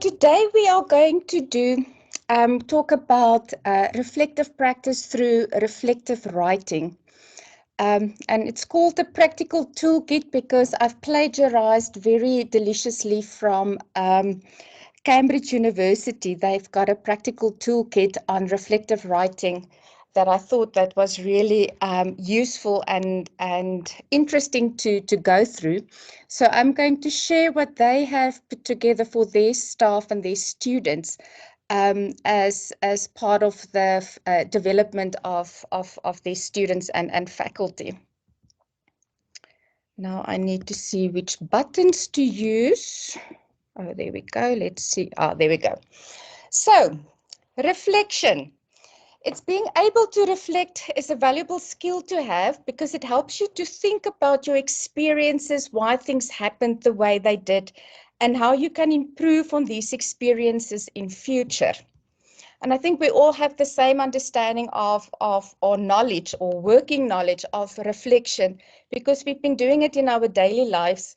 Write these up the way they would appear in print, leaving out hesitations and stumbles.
today we are going to talk about reflective practice through reflective writing. And it's called the Practical Toolkit because I've plagiarized very deliciously from Cambridge University. They've got a practical toolkit on reflective writing that I thought that was really useful and interesting to go through. So I'm going to share what they have put together for their staff and their students as part of the development of their students and faculty. Now I need to see which buttons to use. Oh, there we go. Let's see. Ah, there we go. So, reflection. It's being able to reflect is a valuable skill to have because it helps you to think about your experiences, why things happened the way they did, and how you can improve on these experiences in future. And I think we all have the same understanding of or knowledge or working knowledge of reflection because we've been doing it in our daily lives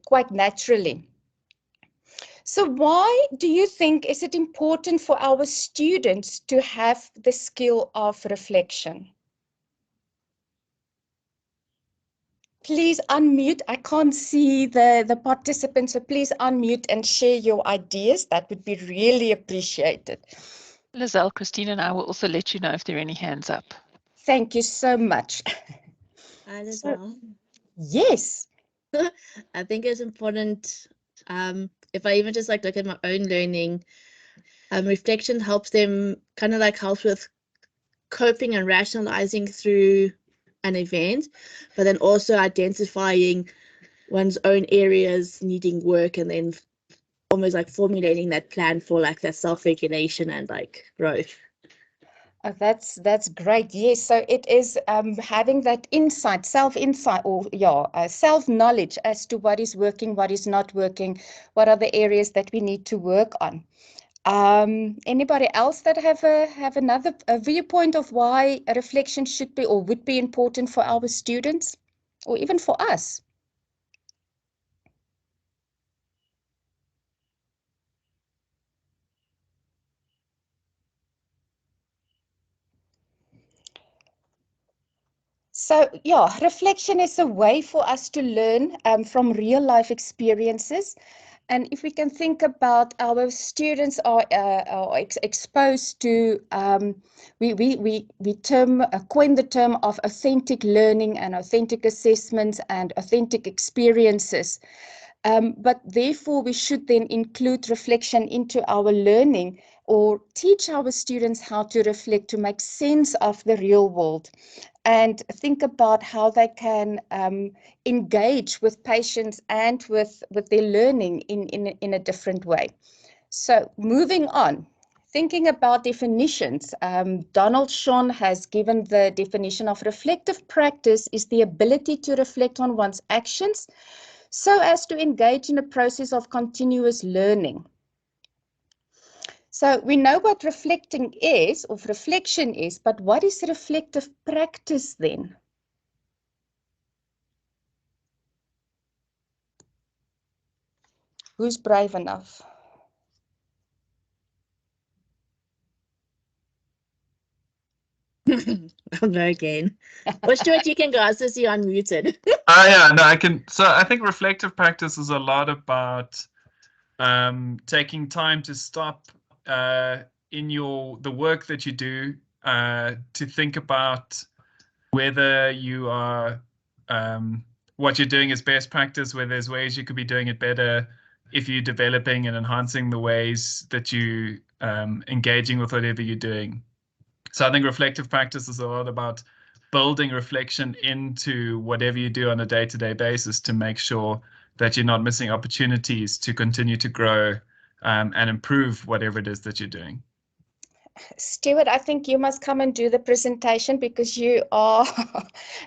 quite naturally. So why do you think is it important for our students to have the skill of reflection? Please unmute. I can't see the participants, so please unmute and share your ideas. That would be really appreciated. Lizelle, Christine, and I will also let you know if there are any hands up. Thank you so much. Hi, Lizelle. Yes. I think it's important, if I even just look at my own learning, reflection helps them helps with coping and rationalizing through an event, but then also identifying one's own areas needing work and then almost formulating that plan for that self-regulation and growth. Oh, that's great. Yes, so it is having that insight, self-insight, or self-knowledge as to what is working, what is not working, what are the areas that we need to work on. Anybody else that have another viewpoint of why a reflection should be or would be important for our students, or even for us? So, yeah, reflection is a way for us to learn from real life experiences. And if we can think about our students are exposed to, we coin the term of authentic learning and authentic assessments and authentic experiences. But therefore, we should then include reflection into our learning or teach our students how to reflect to make sense of the real world and think about how they can engage with patients and with their learning in a different way. So moving on, thinking about definitions, Donald Shawn has given the definition of reflective practice is the ability to reflect on one's actions so as to engage in a process of continuous learning. So we know what reflecting is, or reflection is, but what is reflective practice then? Who's brave enough? I'll go again. Or Stuart, you can go. I was just unmuted. Yeah, no, I can. So I think reflective practice is a lot about taking time to stop in the work that you do to think about whether you are what you're doing is best practice, where there's ways you could be doing it better, if you're developing and enhancing the ways that you engaging with whatever you're doing. So I think reflective practice is a lot about building reflection into whatever you do on a day-to-day basis to make sure that you're not missing opportunities to continue to grow and improve whatever it is that you're doing. Stuart, I think you must come and do the presentation because you are,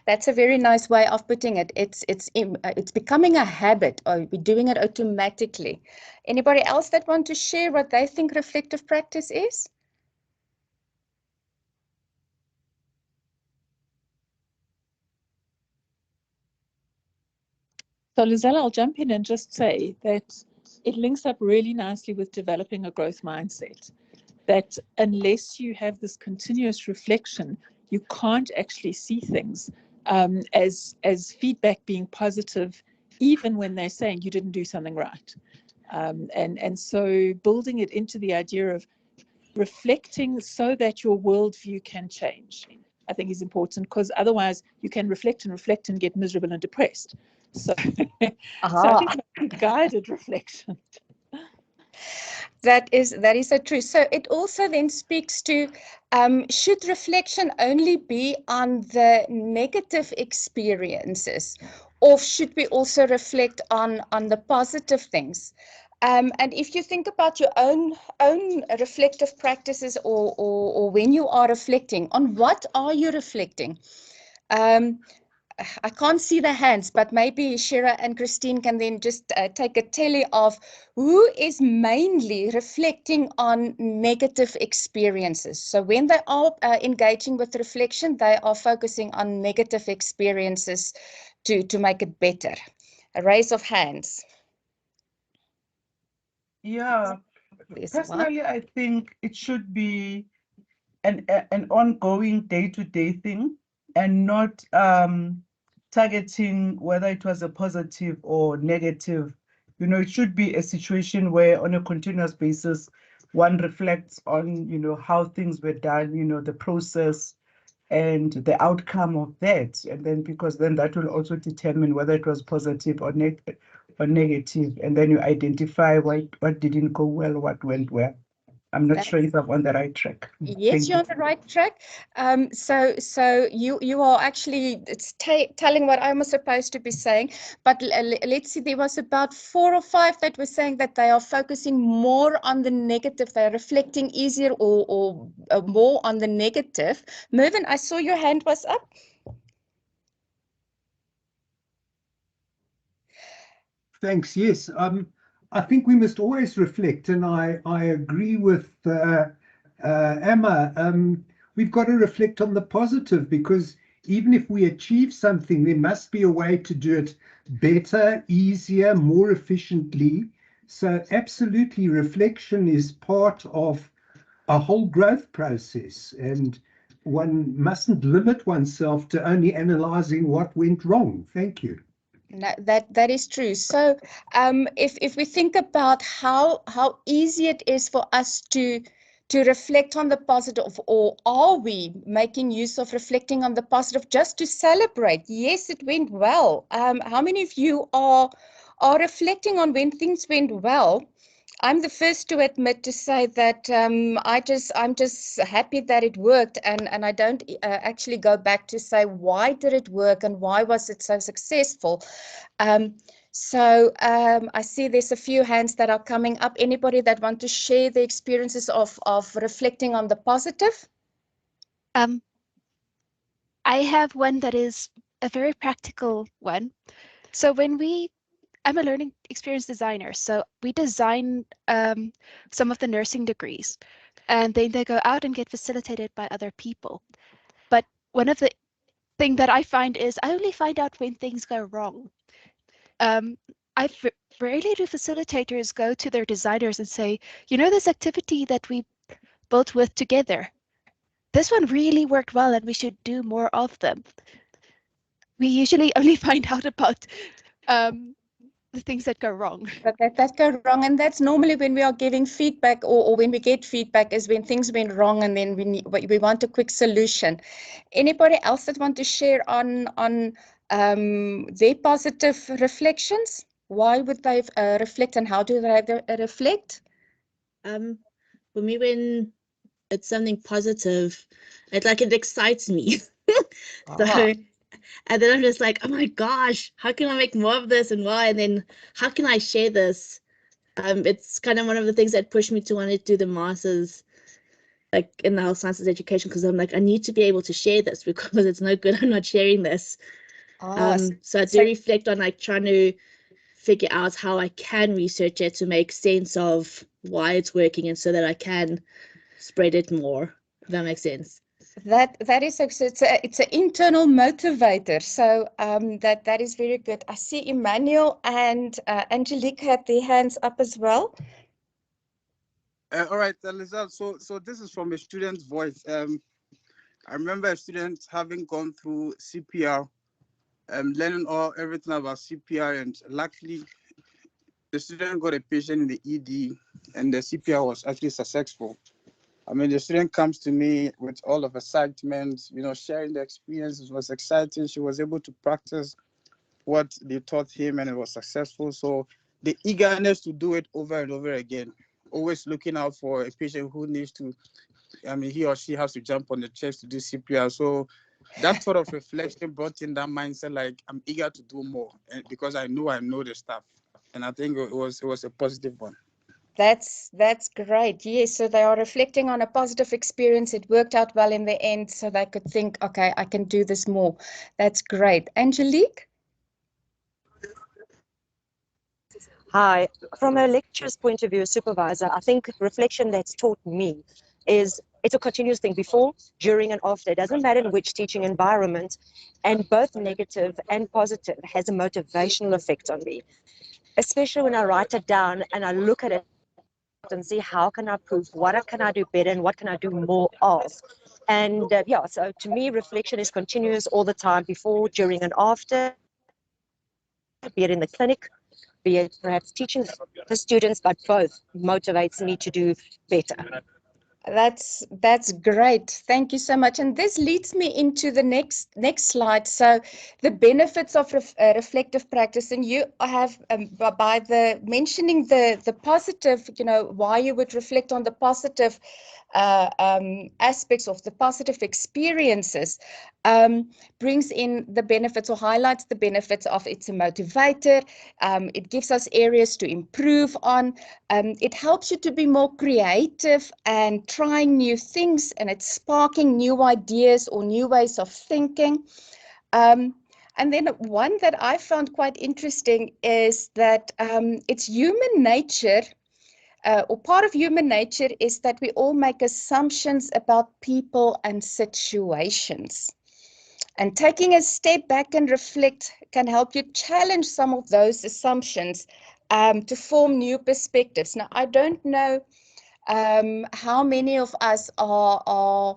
that's a very nice way of putting it. It's becoming a habit, or we're doing it automatically. Anybody else that want to share what they think reflective practice is? So Lizelle, I'll jump in and just say that it links up really nicely with developing a growth mindset. That unless you have this continuous reflection, you can't actually see things as feedback being positive, even when they're saying you didn't do something right. And so building it into the idea of reflecting so that your worldview can change, I think is important, because otherwise you can reflect and get miserable and depressed. So, so I think guided reflection. That is so true. So it also then speaks to, should reflection only be on the negative experiences, or should we also reflect on the positive things? And if you think about your own reflective practices, or when you are reflecting, on what are you reflecting? I can't see the hands, but maybe Shira and Christine can then just take a tally of who is mainly reflecting on negative experiences. So when they are engaging with reflection, they are focusing on negative experiences to make it better. A raise of hands. Yeah, personally, I think it should be an ongoing day-to-day thing, and not targeting whether it was a positive or negative. You know, it should be a situation where on a continuous basis, one reflects on, you know, how things were done, you know, the process and the outcome of that. And then, because then that will also determine whether it was positive or negative. And then you identify what didn't go well, what went well. I'm not sure if I'm on the right track. Yes, you're on the right track. So you are actually telling what I was supposed to be saying. But let's see, there was about 4 or 5 that were saying that they are focusing more on the negative. They're reflecting easier or more on the negative. Mervyn, I saw your hand was up. Thanks. Yes. I think we must always reflect, and I agree with Emma. We've got to reflect on the positive, because even if we achieve something, there must be a way to do it better, easier, more efficiently. So absolutely, reflection is part of a whole growth process, and one mustn't limit oneself to only analyzing what went wrong. Thank you. No, that is true. So if we think about how easy it is for us to reflect on the positive, or are we making use of reflecting on the positive just to celebrate? Yes, it went well. How many of you are reflecting on when things went well? I'm the first to admit, to say that I'm just happy that it worked, and I don't actually go back to say why did it work and why was it so successful. So I see there's a few hands that are coming up. Anybody that want to share the experiences of reflecting on the positive? I have one that is a very practical one. So I'm a learning experience designer, so we design some of the nursing degrees, and then they go out and get facilitated by other people. But one of the thing that I find is I only find out when things go wrong. Rarely do facilitators go to their designers and say, you know, this activity that we built with together, this one really worked well and we should do more of them. We usually only find out about the things that go wrong. That go wrong, and that's normally when we are giving feedback, or when we get feedback, is when things went wrong, and then we want a quick solution. Anybody else that want to share on their positive reflections? Why would they reflect, and how do they reflect? For me, when it's something positive, it excites me. So, and then I'm just like, oh my gosh, how can I make more of this, and why? And then how can I share this? It's kind of one of the things that pushed me to want to do the masters, like in the health sciences education, because I'm like, I need to be able to share this, because it's no good I'm not sharing this. So I do reflect on like trying to figure out how I can research it to make sense of why it's working, and so that I can spread it more, if that makes sense. That is actually, it's an internal motivator. So that is very good. I see Emmanuel and Angelique had their hands up as well. All right, Lizelle. So this is from a student's voice. I remember a student having gone through CPR, learning everything about CPR, and luckily the student got a patient in the ED, and the CPR was actually successful. I mean, the student comes to me with all of excitement, sharing the experience. It was exciting. She was able to practice what they taught him, and it was successful. So the eagerness to do it over and over again, always looking out for a patient who needs to, he or she has to jump on the chest to do CPR. So that sort of reflection brought in that mindset, like I'm eager to do more, and because I know the stuff, and I think it was a positive one. That's great. Yes, so they are reflecting on a positive experience. It worked out well in the end, so they could think, okay, I can do this more. That's great. Angelique? Hi. From a lecturer's point of view, a supervisor, I think reflection that's taught me is it's a continuous thing before, during, and after. It doesn't matter in which teaching environment, and both negative and positive has a motivational effect on me, especially when I write it down and I look at it and see how can I improve, what can I do better, and what can I do more of. And yeah, so to me, reflection is continuous all the time, before, during, and after, be it in the clinic, be it perhaps teaching the students, but both motivates me to do better. That's great. Thank you so much. And this leads me into the next slide. So the benefits of reflective practice, and you have by the mentioning the positive, why you would reflect on the positive aspects of the positive experiences, brings in the benefits or highlights the benefits of it's a motivator. It gives us areas to improve on. It helps you to be more creative and trying new things, and it's sparking new ideas or new ways of thinking. And then one that I found quite interesting is that it's human nature, or part of human nature is that we all make assumptions about people and situations. And taking a step back and reflect can help you challenge some of those assumptions to form new perspectives. Now, I don't know how many of us are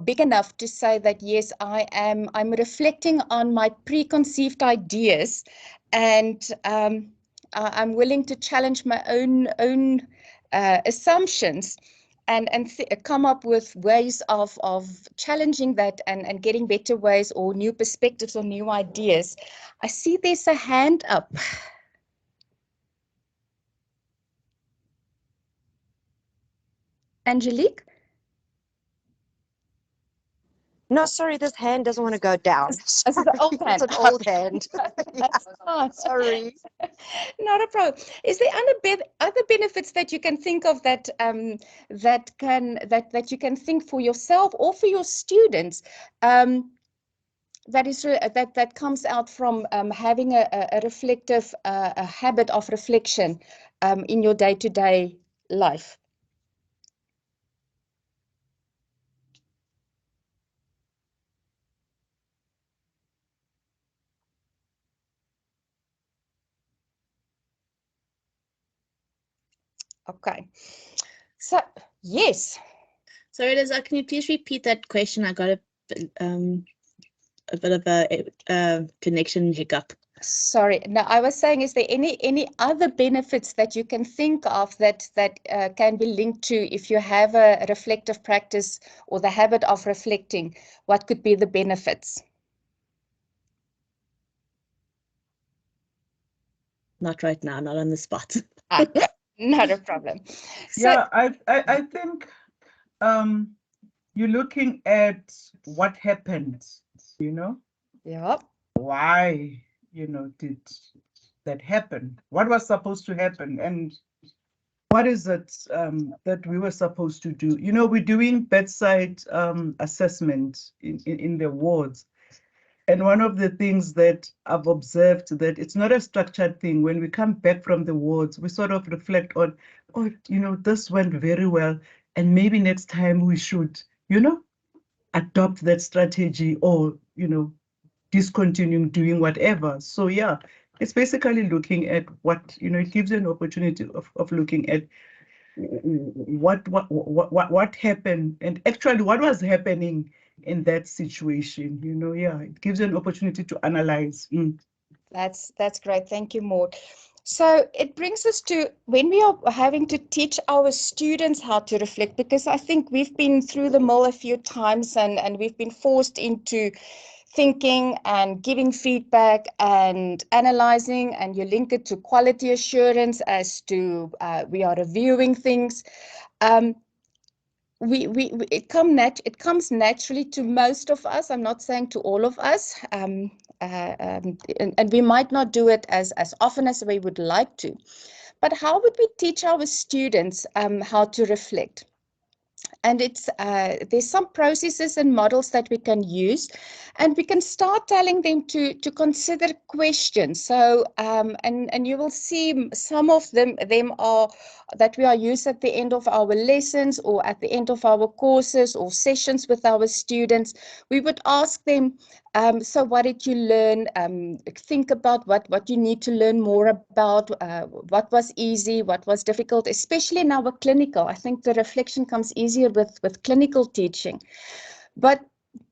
big enough to say that, yes, I'm reflecting on my preconceived ideas, and I'm willing to challenge my own assumptions and come up with ways of challenging that and getting better ways or new perspectives or new ideas. I see there's a hand up. Angelique? No, sorry, this hand doesn't want to go down. It's an old hand. It's an old hand. Sorry. Not a problem. Is there other benefits that you can think of that that you can think for yourself or for your students? That comes out from having a reflective a habit of reflection in your day-to-day life. Okay. So yes. Sorry, Liza, can you please repeat that question? I got a bit of a connection hiccup. Sorry. No, I was saying, is there any other benefits that you can think of that can be linked to if you have a reflective practice or the habit of reflecting? What could be the benefits? Not right now, not on the spot. Okay, not a problem. So, Yeah, I think you're looking at what happened, yeah. why, did that happen? What was supposed to happen? And what is it that we were supposed to do? We're doing bedside assessment in the wards. And one of the things that I've observed that it's not a structured thing. When we come back from the wards, we sort of reflect on, this went very well, and maybe next time we should, adopt that strategy or, discontinuing doing whatever. So yeah, it's basically looking at what, it gives you an opportunity of looking at what happened and actually what was happening in that situation. Yeah, it gives you an opportunity to analyze. That's great. Thank you, Maud. So it brings us to when we are having to teach our students how to reflect, because I think we've been through the mill a few times and we've been forced into thinking and giving feedback and analyzing, and you link it to quality assurance as to we are reviewing things. It comes naturally to most of us. I'm not saying to all of us, and we might not do it as often as we would like to. But how would we teach our students how to reflect? And there's some processes and models that we can use, and we can start telling them to consider questions. So and you will see some of them are that we are used at the end of our lessons or at the end of our courses or sessions with our students. We would ask them, so what did you learn? Think about what you need to learn more about, what was easy, what was difficult, especially in our clinical. I think the reflection comes easier with clinical teaching. But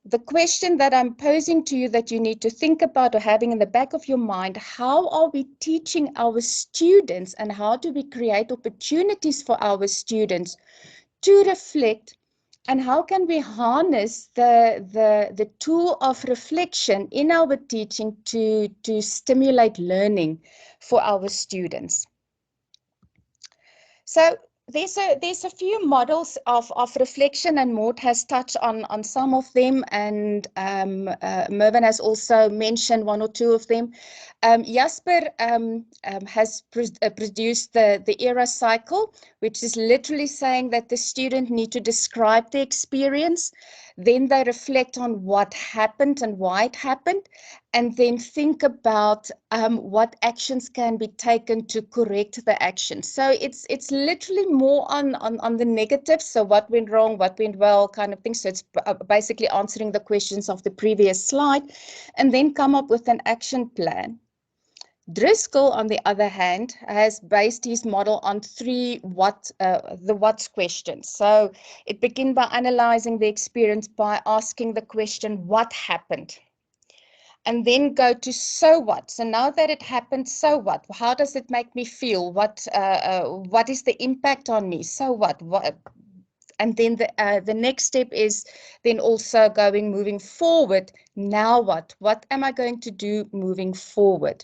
the question that I'm posing to you that you need to think about or having in the back of your mind, how are we teaching our students and how do we create opportunities for our students to reflect? And how can we harness the tool of reflection in our teaching to stimulate learning for our students? So there's a few models of reflection, and Maud has touched on some of them, and Mervyn has also mentioned one or two of them. Jasper has produced the ERA cycle, which is literally saying that the student need to describe the experience, then they reflect on what happened and why it happened, and then think about what actions can be taken to correct the action. So it's literally more on the negatives, so what went wrong, what went well, kind of thing. So it's basically answering the questions of the previous slide, and then come up with an action plan. Driscoll, on the other hand, has based his model on the what's questions. So it began by analyzing the experience by asking the question, what happened? And then go to so what. So now that it happened, so what? How does it make me feel? What is the impact on me? So what? And then the next step is then also moving forward. Now what? What am I going to do moving forward?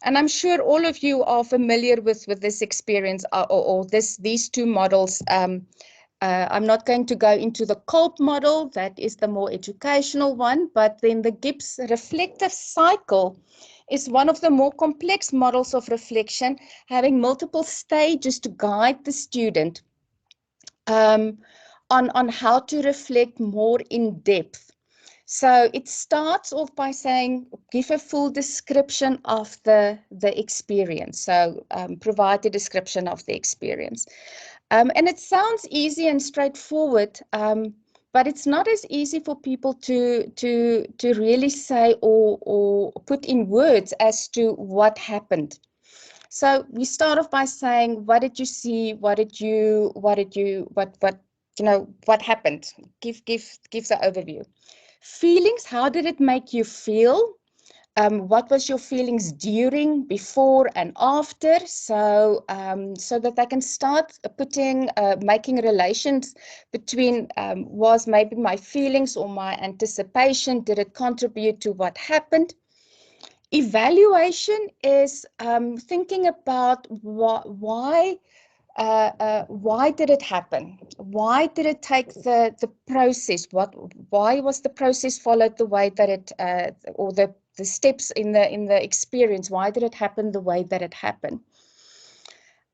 And I'm sure all of you are familiar with this experience or these two models. I'm not going to go into the Kolb model, that is the more educational one, but then the Gibbs reflective cycle is one of the more complex models of reflection, having multiple stages to guide the student on how to reflect more in depth. So it starts off by saying, give a full description of the experience. So provide a description of the experience. And it sounds easy and straightforward, but it's not as easy for people to really say or put in words as to what happened. So we start off by saying, what did you see? What happened? Give the overview. Feelings, how did it make you feel? What was your feelings during, before, and after? So so that they can start making relations between was maybe my feelings or my anticipation, did it contribute to what happened? Evaluation is thinking about why did it happen? Why did it take the process? Why was the process followed the way that it, or the steps in the experience? Why did it happen the way that it happened?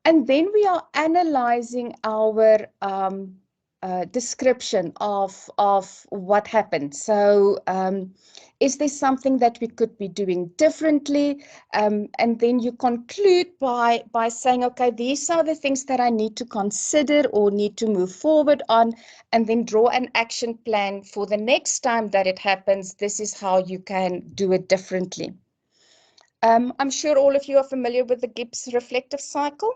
And then we are analyzing our description of what happened. So is there something that we could be doing differently? And then you conclude by saying, okay, these are the things that I need to consider or need to move forward on, and then draw an action plan for the next time that it happens. This is how you can do it differently. I'm sure all of you are familiar with the Gibbs reflective cycle.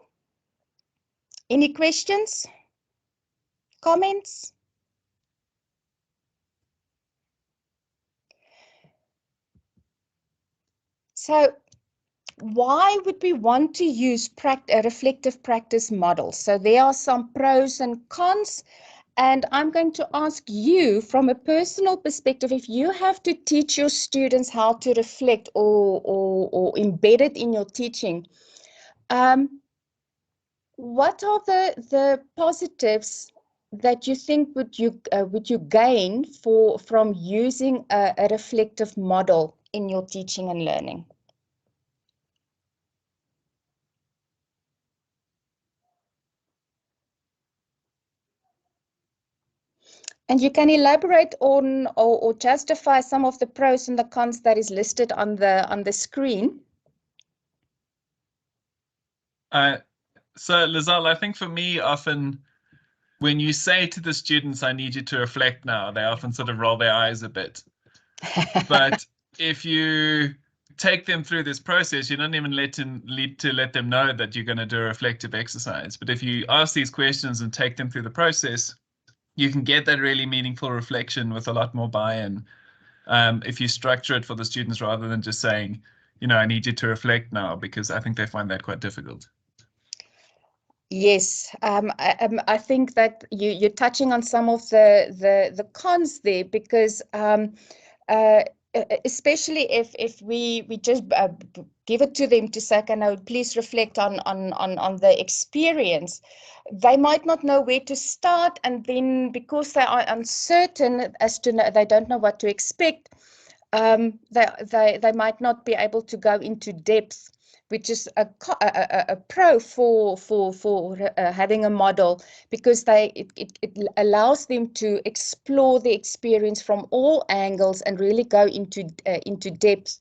Any questions? Comments? So why would we want to use reflective practice models? So there are some pros and cons, and I'm going to ask you from a personal perspective, if you have to teach your students how to reflect or embed it in your teaching, what are the positives that you think would you gain from using a reflective model in your teaching and learning? And you can elaborate on or justify some of the pros and the cons that is listed on the screen. So Lizelle, I think for me, often when you say to the students, I need you to reflect now, they often sort of roll their eyes a bit. But if you take them through this process, you don't even let them know that you're going to do a reflective exercise. But if you ask these questions and take them through the process, you can get that really meaningful reflection with a lot more buy-in. If you structure it for the students rather than just saying, you know, I need you to reflect now, because I think they find that quite difficult. Yes, I think that you're touching on some of the cons there, because especially if we just give it to them to say, okay, now please reflect on the experience, they might not know where to start, and then because they are uncertain as to they don't know what to expect, they might not be able to go into depth, which is a pro for having a model, because it allows them to explore the experience from all angles and really go into depth.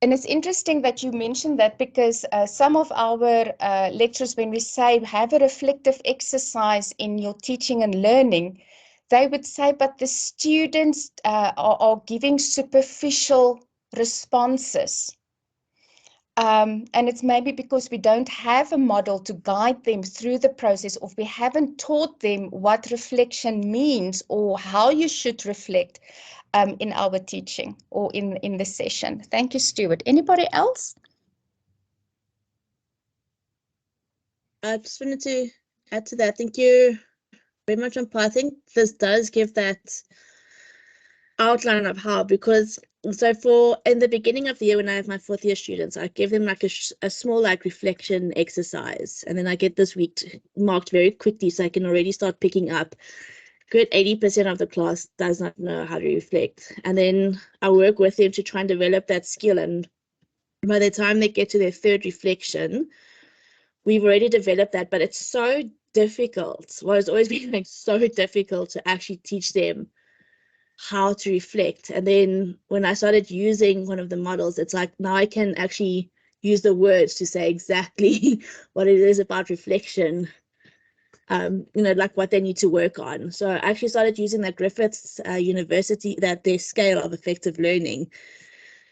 And it's interesting that you mentioned that, because some of our lecturers, when we say have a reflective exercise in your teaching and learning, they would say, but the students are giving superficial responses. And it's maybe because we don't have a model to guide them through the process, or we haven't taught them what reflection means or how you should reflect in our teaching or in the session. Thank you, Stuart. Anybody else? I just wanted to add to that. Thank you very much on part. I think this does give that outline of how, because so in the beginning of the year, when I have my 4th year students, I give them like a small like reflection exercise, and then I get this week marked very quickly so I can already start picking up. Good 80% of the class does not know how to reflect, and then I work with them to try and develop that skill, and by the time they get to their 3rd reflection, we've already developed that. But it's so difficult. Well, it's always been like so difficult to actually teach them how to reflect. And then when I started using one of the models, it's like now I can actually use the words to say exactly what it is about reflection, you know, like what they need to work on. So I actually started using that Griffiths University, that their scale of effective learning,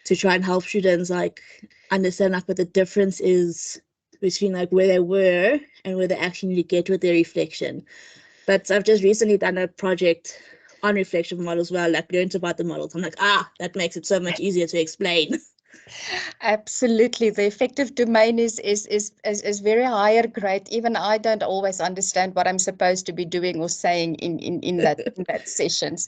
to try and help students like understand like what the difference is between like where they were and where they actually need to get with their reflection. But I've just recently done a project on reflection models where I like learned about the models. I'm like, that makes it so much easier to explain. Absolutely, the effective domain is very higher grade. Even I don't always understand what I'm supposed to be doing or saying in that sessions.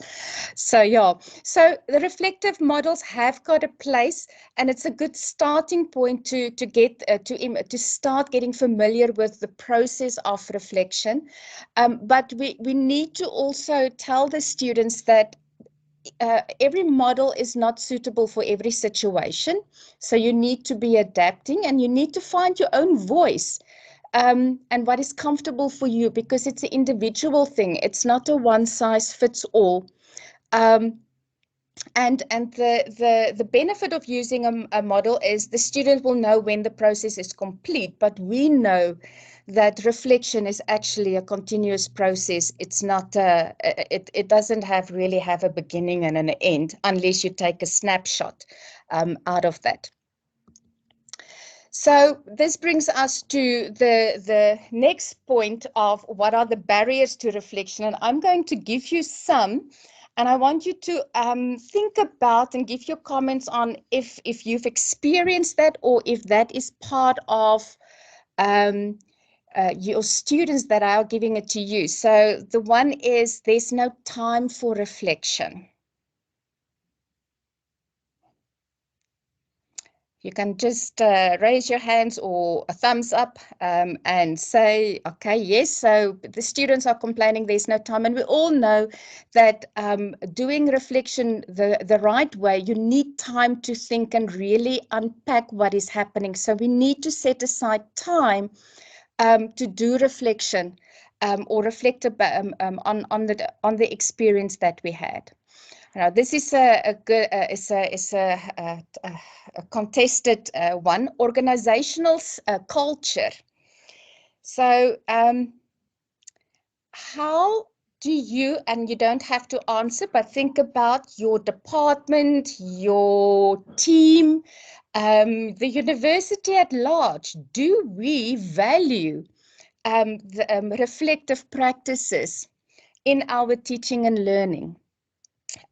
So yeah, so the reflective models have got a place, and it's a good starting point to get to start getting familiar with the process of reflection. But we need to also tell the students that every model is not suitable for every situation. So you need to be adapting, and you need to find your own voice and what is comfortable for you, because it's an individual thing. It's not a one size fits all. And the benefit of using a model is the student will know when the process is complete, but we know that reflection is actually a continuous process. It's not it doesn't really have a beginning and an end unless you take a snapshot out of that. So this brings us to the next point of what are the barriers to reflection, and I'm going to give you some. And I want you to think about and give your comments on if you've experienced that, or if that is part of your students that are giving it to you. So the one is there's no time for reflection. You can just raise your hands or a thumbs up and say, okay, yes, so the students are complaining there's no time. And we all know that doing reflection the right way, you need time to think and really unpack what is happening. So we need to set aside time to do reflection or reflect on the experience that we had. Now, this is a contested one, organizational culture. So how do you, and you don't have to answer, but think about your department, your team, the university at large. Do we value the reflective practices in our teaching and learning?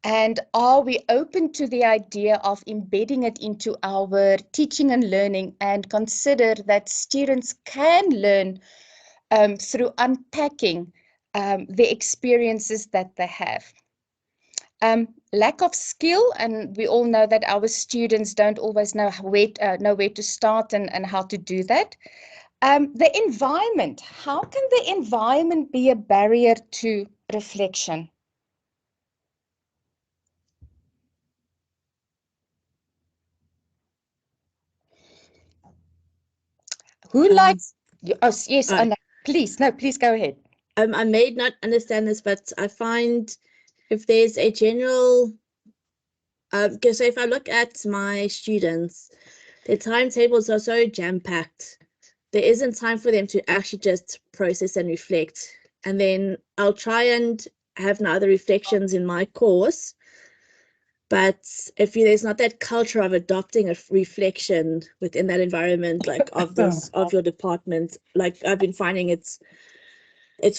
And are we open to the idea of embedding it into our teaching and learning, and consider that students can learn through unpacking the experiences that they have? Lack of skill, and we all know that our students don't always know where to start and how to do that. The environment, how can the environment be a barrier to reflection? Who likes? Oh, yes, Anna, please go ahead. I may not understand this, but I find if there's a general, because if I look at my students, their timetables are so jam-packed. There isn't time for them to actually just process and reflect. And then I'll try and have now the reflections in my course. But if there's not that culture of adopting a reflection within that environment, like of your department, like I've been finding it's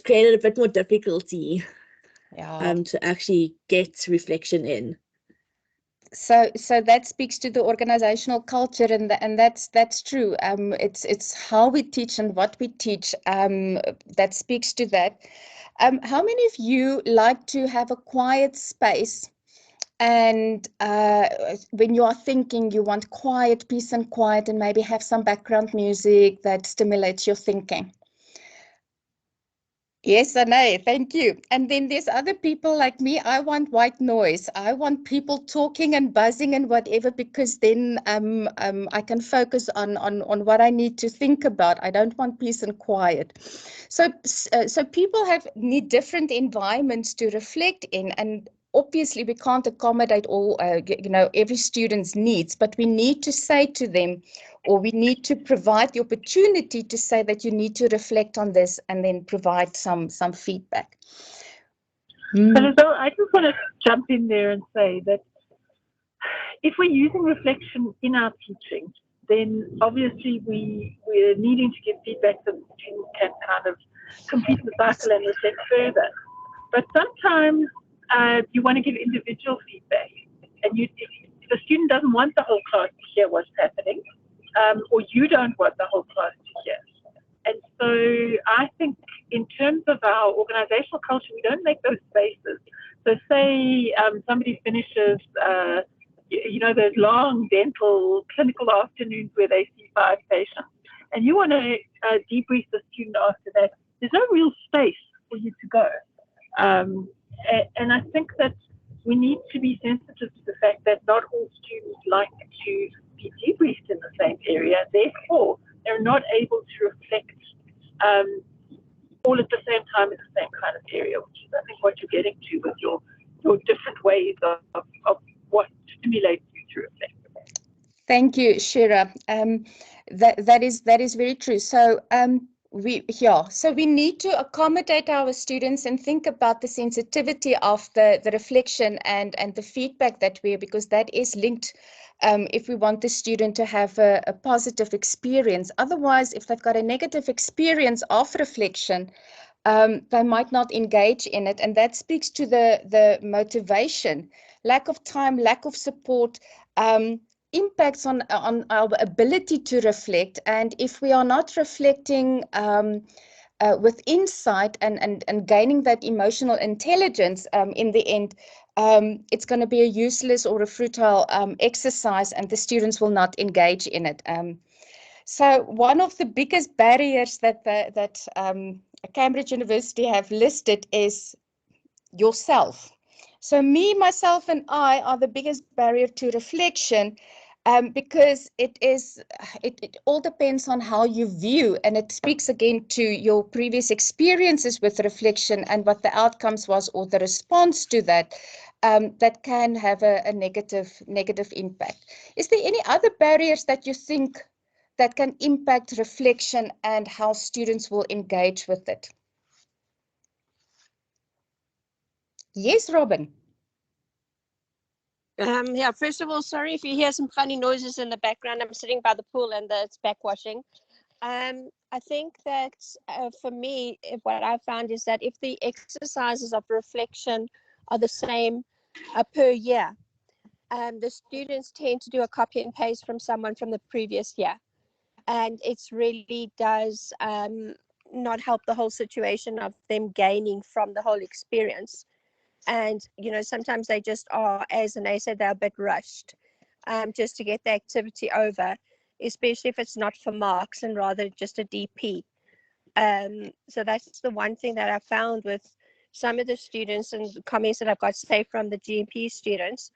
created a bit more difficulty to actually get reflection in. So that speaks to the organizational culture, and that's true. It's how we teach and what we teach that speaks to that. How many of you like to have a quiet space? And when you are thinking, you want quiet, peace and quiet, and maybe have some background music that stimulates your thinking? Yes, Anay, thank you. And then there's other people like me. I want white noise. I want people talking and buzzing and whatever, because then I can focus on what I need to think about. I don't want peace and quiet. So people need different environments to reflect in, and obviously we can't accommodate all every student's needs, but we need to say to them, or we need to provide the opportunity to say that you need to reflect on this, and then provide some feedback. So I just want to jump in there and say that if we're using reflection in our teaching, then obviously we're needing to give feedback so the students can kind of complete the cycle and reflect further. But sometimes you want to give individual feedback, and if the student doesn't want the whole class to hear what's happening, or you don't want the whole class to hear. And so I think in terms of our organizational culture, we don't make those spaces. So say somebody finishes, those long dental clinical afternoons where they see 5 patients, and you want to debrief the student after that. There's no real space for you to go. And I think that we need to be sensitive to the fact that not all students like to be debriefed in the same area. Therefore, they're not able to reflect all at the same time in the same kind of area, which is I think what you're getting to with your different ways of what stimulates you to reflect. Thank you, Shira. That is very true. So we need to accommodate our students and think about the sensitivity of the reflection and the feedback that because that is linked if we want the student to have a positive experience. Otherwise, if they've got a negative experience of reflection, they might not engage in it, and that speaks to the motivation, lack of time, lack of support, impacts on our ability to reflect. And if we are not reflecting with insight and gaining that emotional intelligence, in the end, it's going to be a useless or a futile exercise, and the students will not engage in it. So one of the biggest barriers that Cambridge University have listed is yourself. So me, myself, and I are the biggest barrier to reflection, because it all depends on how you view, and it speaks again to your previous experiences with reflection and what the outcomes was or the response to that, that can have a negative impact. Is there any other barriers that you think that can impact reflection and how students will engage with it? Yes, Robin. Yeah, first of all, sorry if you hear some funny noises in the background. I'm sitting by the pool and it's backwashing. I think that for me, what I found is that if the exercises of reflection are the same per year, the students tend to do a copy and paste from someone from the previous year. And it really does not help the whole situation of them gaining from the whole experience. And, you know, sometimes they just are, as Anne said, they're a bit rushed just to get the activity over, especially if it's not for marks and rather just a DP. So that's the one thing that I found with some of the students and the comments that I've got, say, from the GMP students.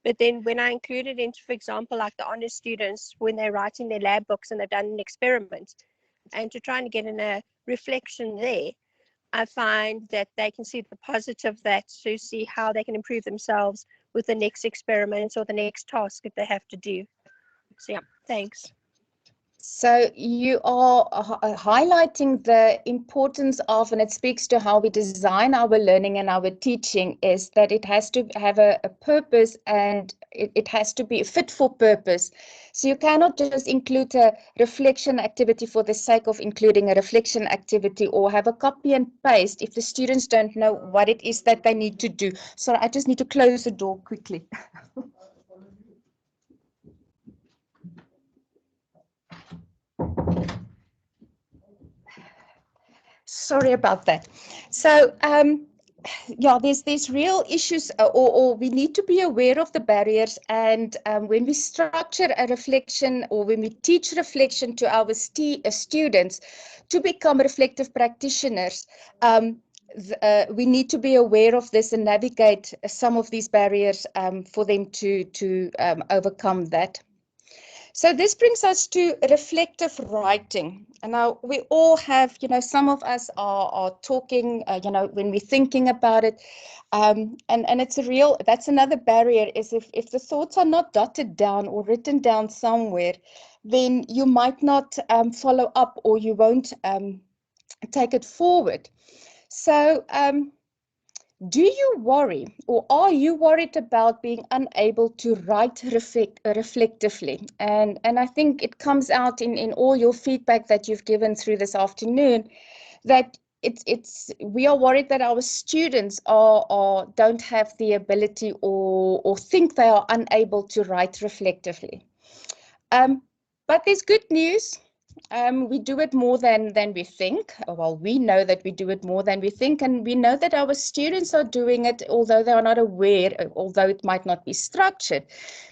But then when I included into, for example, like the honors students, when they're writing their lab books and they've done an experiment, and to try and get in a reflection there, I find that they can see the positive, that to see how they can improve themselves with the next experiment or the next task that they have to do. So yeah, thanks. So you are highlighting the importance of, and it speaks to how we design our learning and our teaching, is that it has to have a purpose, and it has to be fit for purpose. So you cannot just include a reflection activity for the sake of including a reflection activity, or have a copy and paste if the students don't know what it is that they need to do. So I just need to close the door quickly. Sorry about that. So yeah, there's real issues, or we need to be aware of the barriers. And when we structure a reflection, or when we teach reflection to our students to become reflective practitioners, we need to be aware of this and navigate some of these barriers for them to overcome that. So this brings us to reflective writing. And now we all have, you know, some of us are talking, you know, when we're thinking about it. And it's that's another barrier, is if the thoughts are not dotted down or written down somewhere, then you might not follow up, or you won't take it forward. So do you worry, or are you worried about being unable to write reflectively? And I think it comes out in all your feedback that you've given through this afternoon, that we are worried that our students don't have the ability, or think they are unable to write reflectively. But there's good news. We do it more than we think. Well, we know that we do it more than we think, and we know that our students are doing it, although they are not aware, although it might not be structured,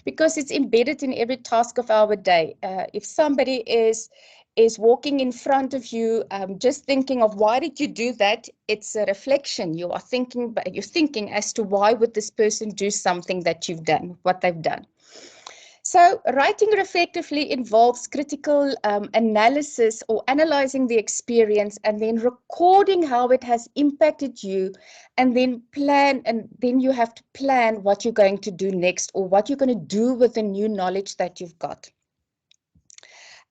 because it's embedded in every task of our day. If somebody is walking in front of you, just thinking of why did you do that, it's a reflection. You're thinking as to why would this person do something that you've done, what they've done. So writing reflectively involves critical analysis or analyzing the experience and then recording how it has impacted you, and then you have to plan what you're going to do next or what you're going to do with the new knowledge that you've got.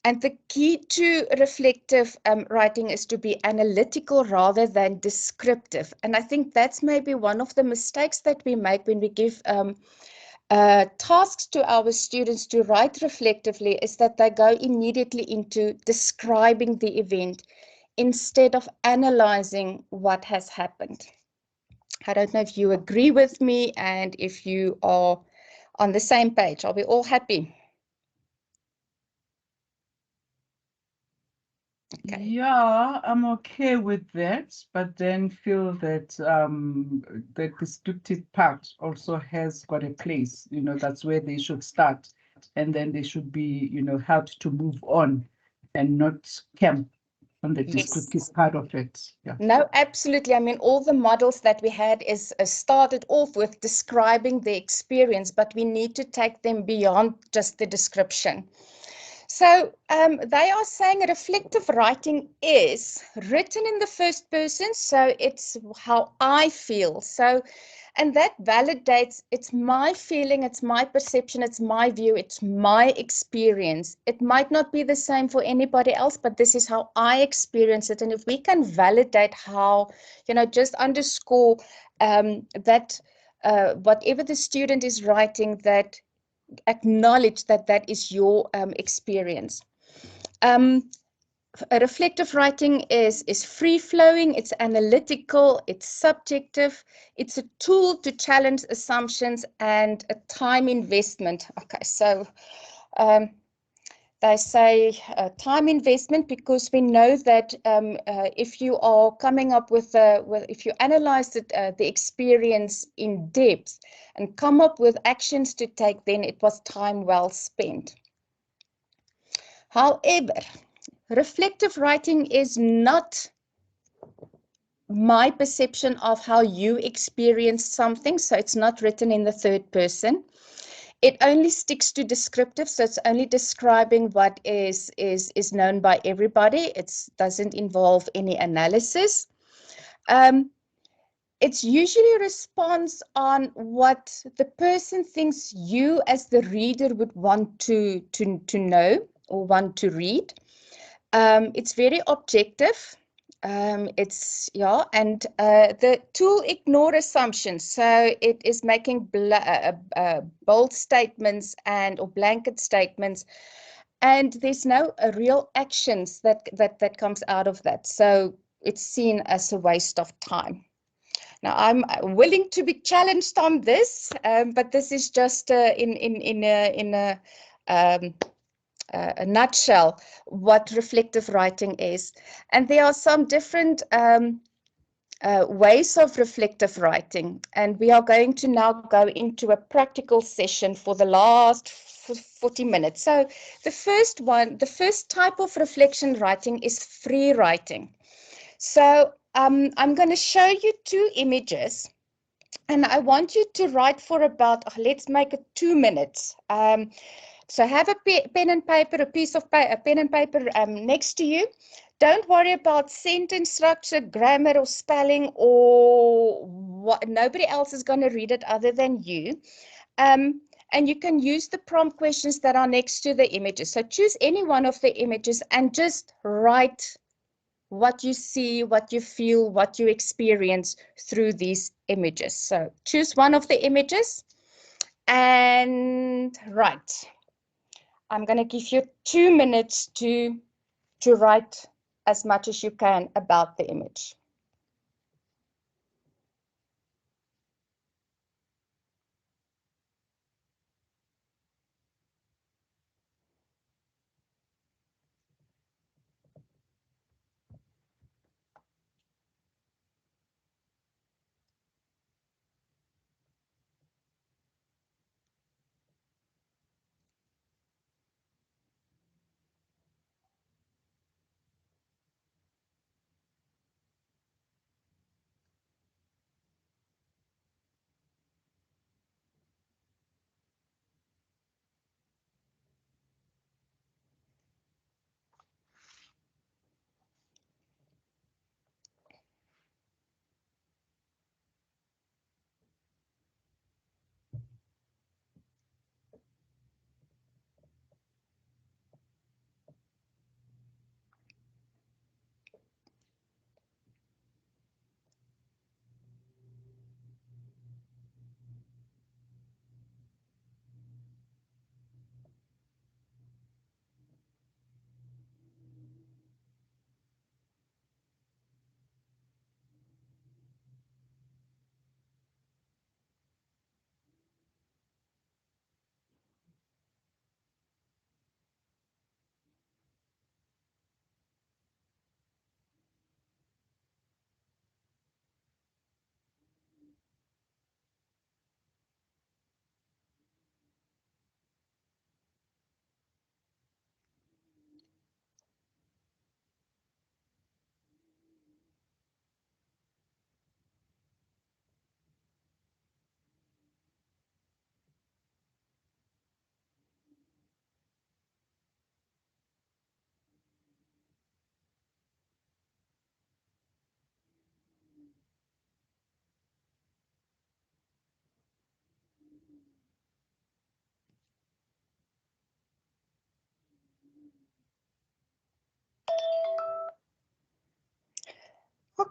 And the key to reflective writing is to be analytical rather than descriptive. And I think that's maybe one of the mistakes that we make when we give tasks to our students to write reflectively, is that they go immediately into describing the event instead of analyzing what has happened. I don't know if you agree with me and if you are on the same page. Are we all happy? Okay. Yeah, I'm okay with that, but then feel that the descriptive part also has got a place. That's where they should start, and then they should be, helped to move on and not camp on the descriptive part of it. Yeah. No, absolutely. I mean, all the models that we had is started off with describing the experience, but we need to take them beyond just the description. So they are saying reflective writing is written in the first person, so it's how I feel. So, and that validates, it's my feeling, it's my perception, it's my view, it's my experience. It might not be the same for anybody else, but this is how I experience it. And if we can validate how, just underscore that whatever the student is writing, that acknowledge that that is your experience. Reflective writing is free-flowing, it's analytical, it's subjective, it's a tool to challenge assumptions and a time investment. Okay, so they say time investment because we know that if you are coming up with, if you analyze the experience in depth and come up with actions to take, then it was time well spent. However, reflective writing is not my perception of how you experience something, so it's not written in the third person. It only sticks to descriptive, so it's only describing what is known by everybody. It doesn't involve any analysis. It's usually a response on what the person thinks you as the reader would want to know or want to read. It's very objective. And the tool ignore assumptions, so it is making bold statements or blanket statements, and there's no real actions that comes out of that. So it's seen as a waste of time. Now, I'm willing to be challenged on this, but this is just in a nutshell what reflective writing is. And there are some different ways of reflective writing, and we are going to now go into a practical session for the last 40 minutes. So the first type of reflection writing is free writing. So I'm going to show you two images, and I want you to write for about, let's make it 2 minutes. So have a pen and paper, a pen and paper next to you. Don't worry about sentence structure, grammar, or spelling, or what. Nobody else is going to read it other than you. And you can use the prompt questions that are next to the images. So choose any one of the images and just write what you see, what you feel, what you experience through these images. So choose one of the images and write. I'm going to give you 2 minutes to write as much as you can about the image.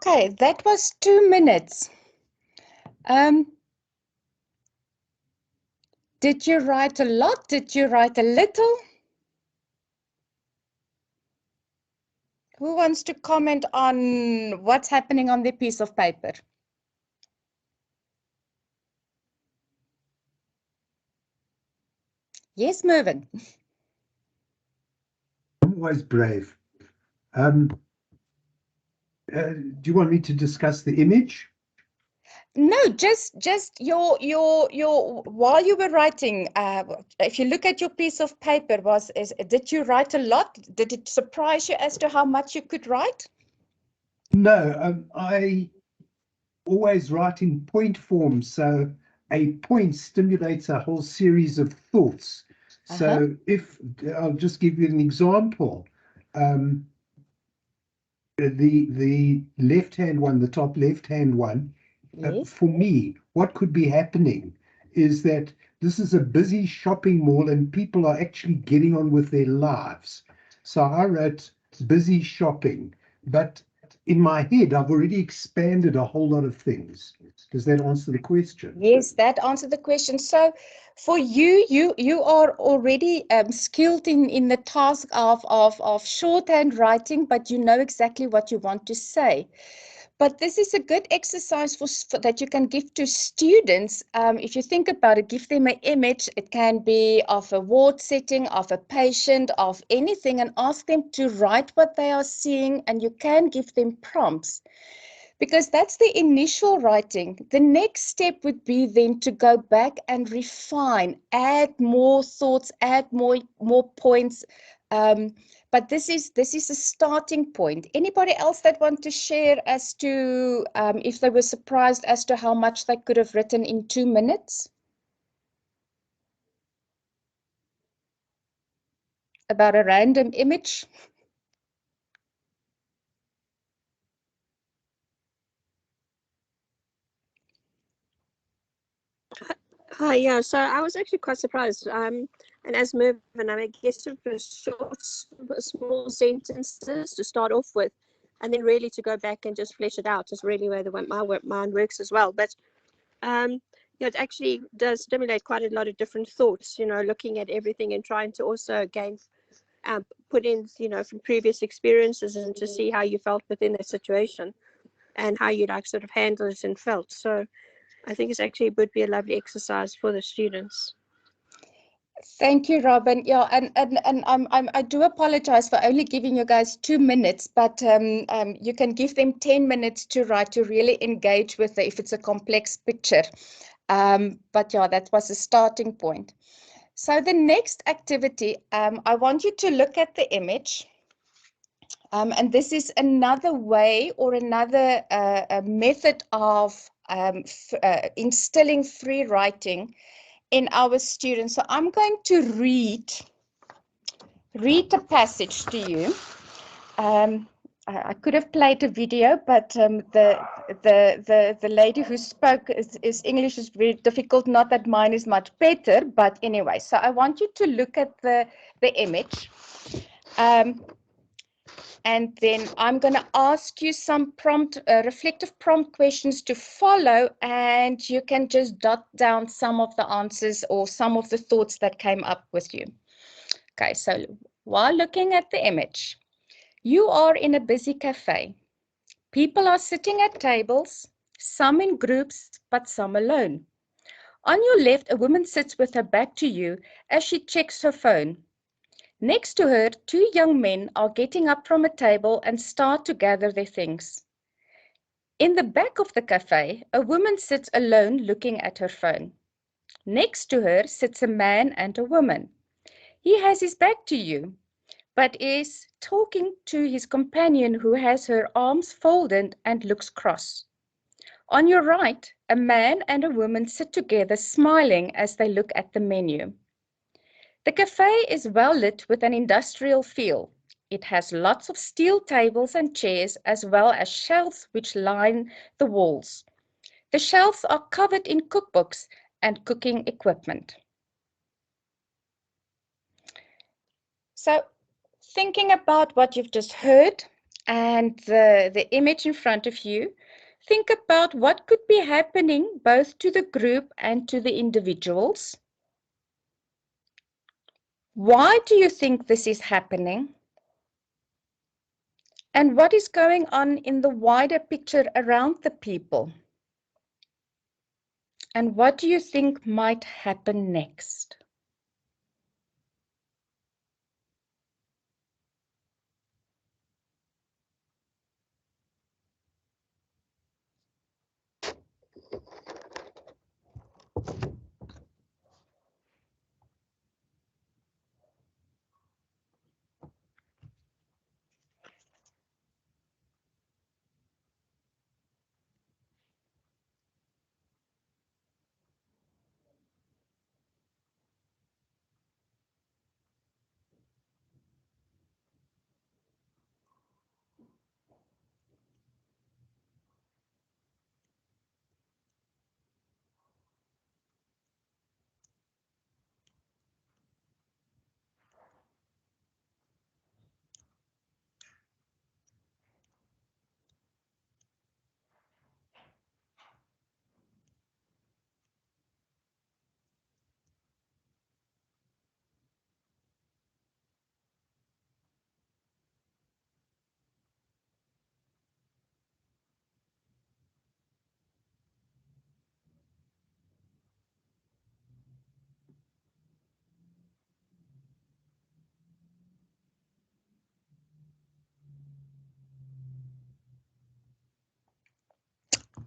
Okay, that was 2 minutes. Did you write a lot? Did you write a little? Who wants to comment on what's happening on the piece of paper? Yes, Mervyn. I'm always brave. Do you want me to discuss the image? No, just your while you were writing, if you look at your piece of paper, did you write a lot? Did it surprise you as to how much you could write? No, I always write in point form, so a point stimulates a whole series of thoughts. So if I'll just give you an example, the left-hand one, the top left-hand one, Yes. for me, what could be happening is that this is a busy shopping mall and people are actually getting on with their lives. So I wrote busy shopping, but in my head, I've already expanded a whole lot of things. Does that answer the question? Yes, that answered the question. So for you, you are already skilled in the task of shorthand writing, but you know exactly what you want to say. But this is a good exercise for that you can give to students. If you think about it, give them an image. It can be of a ward setting, of a patient, of anything, and ask them to write what they are seeing, and you can give them prompts. Because that's the initial writing. The next step would be then to go back and refine, add more thoughts, add more points. But this is a starting point. Anybody else that want to share as to if they were surprised as to how much they could have written in 2 minutes? About a random image? Hi, yeah, so I was actually quite surprised. And as Mervyn, I guess it was short, small sentences to start off with, and then really to go back and just flesh it out is really where my mind works as well. But yeah, it actually does stimulate quite a lot of different thoughts, you know, looking at everything and trying to also gain, put in, you know, from previous experiences and to see how you felt within that situation and how you like sort of handled it and felt. So I think it actually would be a lovely exercise for the students. Thank you, Robin. Yeah, and I do apologize for only giving you guys 2 minutes, but you can give them 10 minutes to write, to really engage with it if it's a complex picture. But yeah, that was a starting point. So the next activity, I want you to look at the image. And this is another way or another method of instilling free writing in our students. So I'm going to read a passage to you. I could have played a video, but the lady who spoke is English is very difficult. Not that mine is much better, but anyway. So I want you to look at the image. And then I'm going to ask you some reflective prompt questions to follow, and you can just jot down some of the answers or some of the thoughts that came up with you. Okay, so while looking at the image, you are in a busy cafe. People are sitting at tables, some in groups, but some alone. On your left, a woman sits with her back to you as she checks her phone. Next to her, 2 young men are getting up from a table and start to gather their things. In the back of the cafe, a woman sits alone looking at her phone. Next to her sits a man and a woman. He has his back to you, but is talking to his companion who has her arms folded and looks cross. On your right, a man and a woman sit together smiling as they look at the menu. The cafe is well lit with an industrial feel. It has lots of steel tables and chairs as well as shelves which line the walls. The shelves are covered in cookbooks and cooking equipment. So, thinking about what you've just heard, and the image in front of you, think about what could be happening both to the group and to the individuals. Why do you think this is happening? And what is going on in the wider picture around the people? And what do you think might happen next?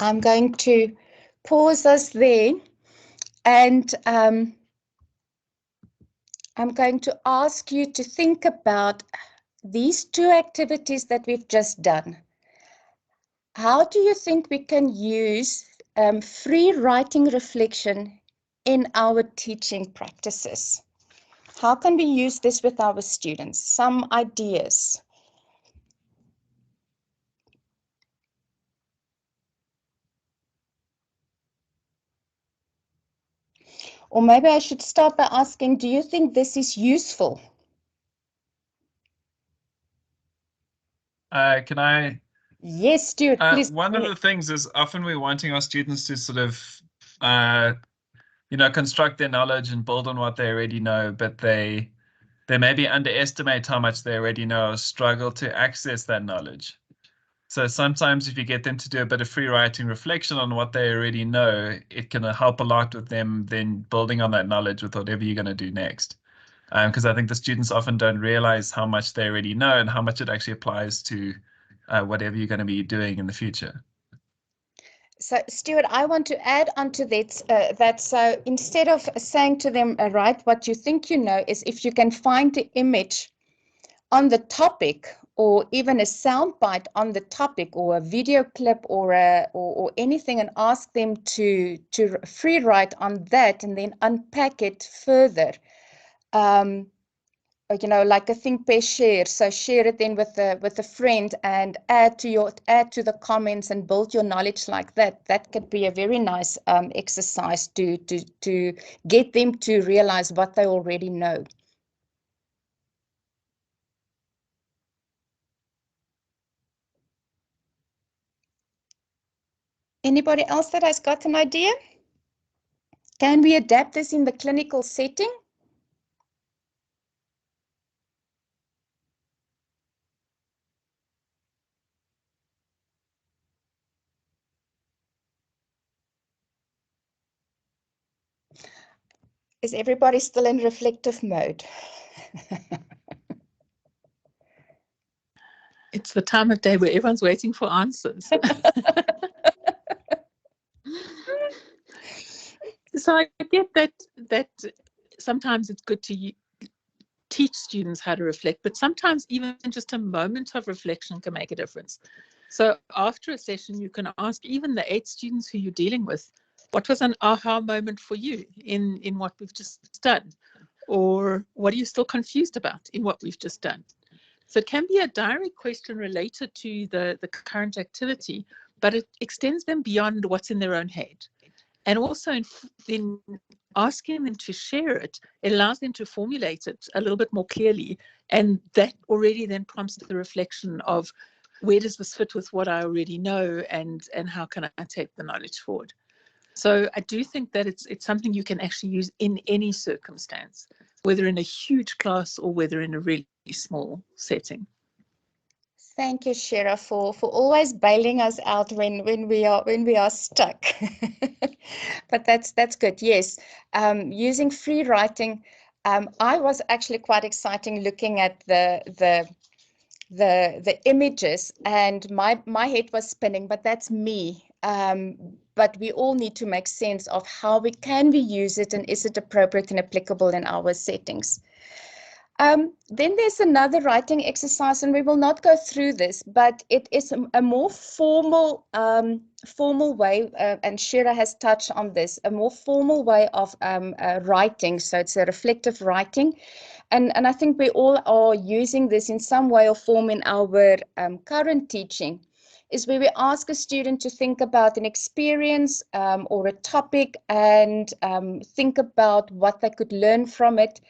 I'm going to pause us there, and I'm going to ask you to think about these two activities that we've just done. How do you think we can use free writing reflection in our teaching practices? How can we use this with our students? Some ideas. Or maybe I should start by asking, do you think this is useful? Can I? Yes, Stuart, please. One of the things is often we're wanting our students to sort of, construct their knowledge and build on what they already know, but they maybe underestimate how much they already know or struggle to access that knowledge. So sometimes if you get them to do a bit of free writing reflection on what they already know, it can help a lot with them then building on that knowledge with whatever you're going to do next. Because I think the students often don't realize how much they already know and how much it actually applies to whatever you're going to be doing in the future. So, Stuart, I want to add on to that so instead of saying to them, write what you think you know, is if you can find the image on the topic or even a sound bite on the topic or a video clip or anything, and ask them to free write on that and then unpack it further. Like a think, pair, share. So share it then with a friend and add to the comments and build your knowledge like that. That could be a very nice exercise to get them to realize what they already know. Anybody else that has got an idea? Can we adapt this in the clinical setting? Is everybody still in reflective mode? It's the time of day where everyone's waiting for answers. So I get that sometimes it's good to teach students how to reflect, but sometimes even just a moment of reflection can make a difference. So after a session, you can ask even the 8 students who you're dealing with, what was an aha moment for you in what we've just done? Or what are you still confused about in what we've just done? So it can be a direct question related to the current activity, but it extends them beyond what's in their own head. And also in asking them to share it, it allows them to formulate it a little bit more clearly. And that already then prompts the reflection of where does this fit with what I already know, and how can I take the knowledge forward? So I do think that it's something you can actually use in any circumstance, whether in a huge class or whether in a really small setting. Thank you, Shira, for always bailing us out when we are stuck. But that's good. Yes, using free writing. I was actually quite exciting looking at the images, and my head was spinning. But that's me. But we all need to make sense of how we use it, and is it appropriate and applicable in our settings. Then there's another writing exercise, and we will not go through this, but it is a more formal way, and Shira has touched on this, a more formal way of writing. So it's a reflective writing, and I think we all are using this in some way or form in our current teaching, is where we ask a student to think about an experience or a topic, and think about what they could learn from it.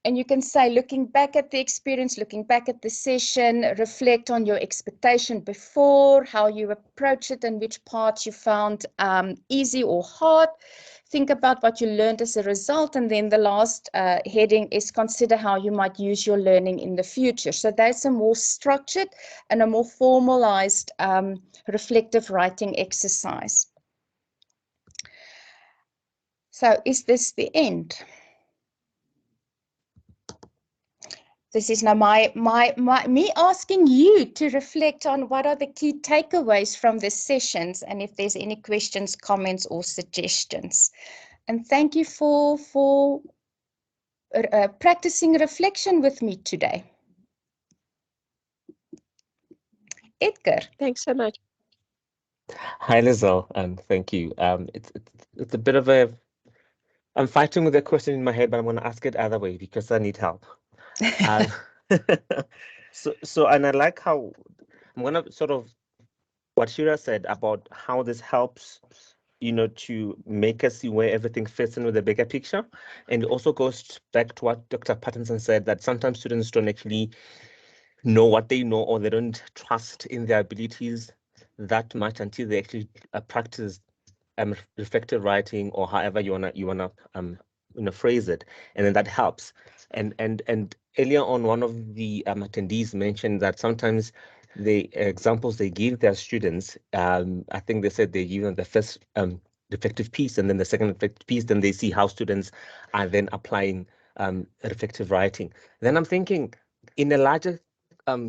And you can say, looking back at the experience, looking back at the session, reflect on your expectation before, how you approach it, and which parts you found easy or hard. Think about what you learned as a result. And then the last heading is consider how you might use your learning in the future. So that's a more structured and a more formalized reflective writing exercise. So is this the end? This is now me asking you to reflect on what are the key takeaways from the sessions, and if there's any questions, comments, or suggestions. And thank you for practicing reflection with me today. Edgar. Thanks so much. Hi, Lizelle, and thank you. It's a bit of a, I'm fighting with a question in my head, but I'm going to ask it other way because I need help. So and I like how I'm going to sort of what Shira said about how this helps, to make us see where everything fits in with the bigger picture. And it also goes back to what Dr. Pattinson said, that sometimes students don't actually know what they know, or they don't trust in their abilities that much until they actually practice reflective writing, or however you wanna phrase it, and then that helps. And earlier on, one of the attendees mentioned that sometimes the examples they give their students, I think they said they give them the first reflective piece, and then the second reflective piece, then they see how students are then applying reflective writing. Then I'm thinking, in a larger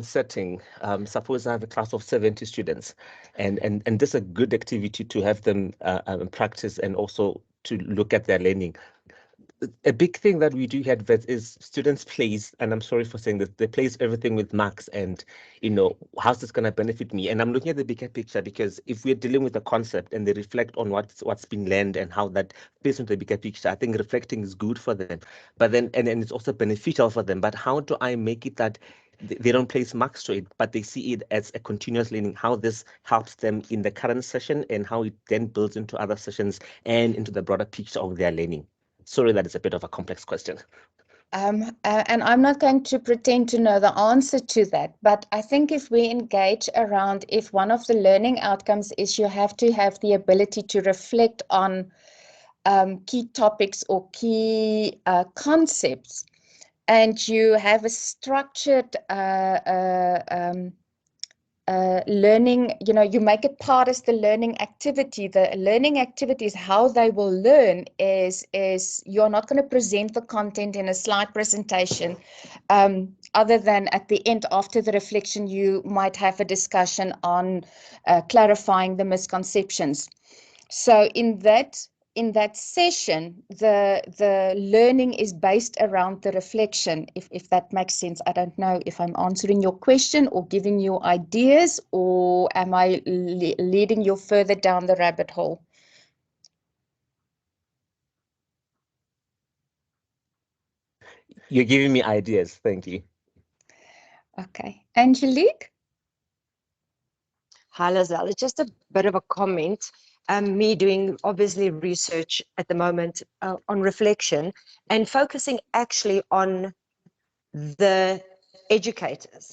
setting, suppose I have a class of 70 students, and this is a good activity to have them practice, and also to look at their learning. A big thing that we do have is students plays, and I'm sorry for saying this, they plays everything with marks, and how's this going to benefit me? And I'm looking at the bigger picture, because if we're dealing with a concept and they reflect on what's been learned and how that fits into the bigger picture, I think reflecting is good for them. But then and it's also beneficial for them. But how do I make it that they don't place marks to it, but they see it as a continuous learning, how this helps them in the current session, and how it then builds into other sessions and into the broader picture of their learning? Sorry, that is a bit of a complex question. And I'm not going to pretend to know the answer to that, but I think if we engage around, if one of the learning outcomes is you have to have the ability to reflect on key topics or key concepts, and you have a structured learning, you make it part as the learning activity. The learning activity is how they will learn is you're not going to present the content in a slide presentation, other than at the end, after the reflection, you might have a discussion on clarifying the misconceptions. So in that session, the learning is based around the reflection, if that makes sense. I don't know if I'm answering your question or giving you ideas, or am I leading you further down the rabbit hole? You're giving me ideas. Thank you. Okay. Angelique? Hi, Lizelle. It's just a bit of a comment. Me doing obviously research at the moment on reflection, and focusing actually on the educators.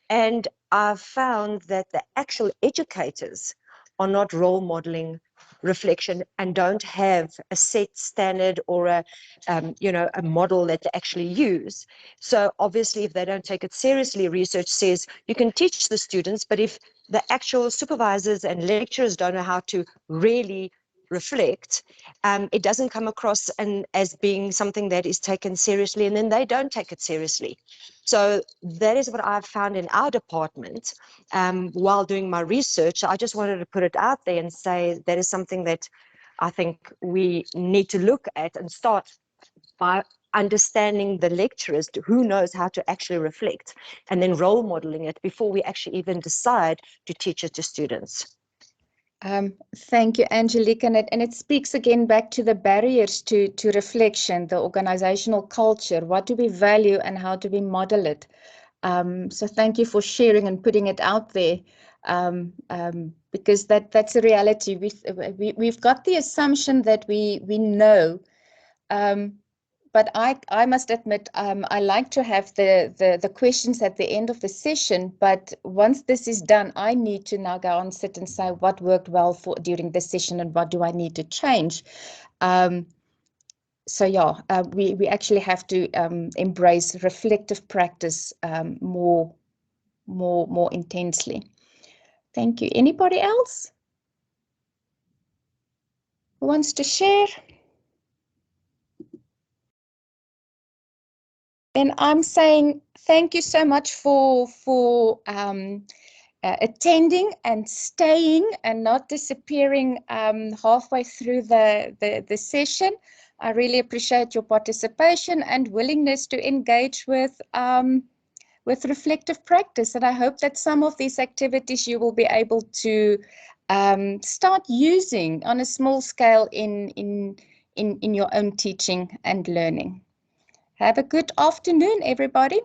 And I've found that the actual educators are not role modeling reflection and don't have a set standard or a a model that they actually use. So obviously, if they don't take it seriously, research says you can teach the students, but if the actual supervisors and lecturers don't know how to really reflect, it doesn't come across as being something that is taken seriously, and then they don't take it seriously. So that is what I've found in our department while doing my research. I just wanted to put it out there and say that is something that I think we need to look at and start by understanding the lecturers, who knows how to actually reflect, and then role modeling it before we actually even decide to teach it to students. Thank you, Angelique. And it speaks again back to the barriers to reflection, the organizational culture. What do we value and how do we model it? So thank you for sharing and putting it out there, because that's a reality. We've got the assumption that we know, but I must admit, I like to have the questions at the end of the session, but once this is done, I need to now go and sit and say what worked well during the session and what do I need to change. So yeah, we actually have to embrace reflective practice more intensely. Thank you. Anybody else who wants to share? Then I'm saying thank you so much for attending and staying and not disappearing halfway through the session. I really appreciate your participation and willingness to engage with reflective practice. And I hope that some of these activities you will be able to start using on a small scale in your own teaching and learning. Have a good afternoon, everybody.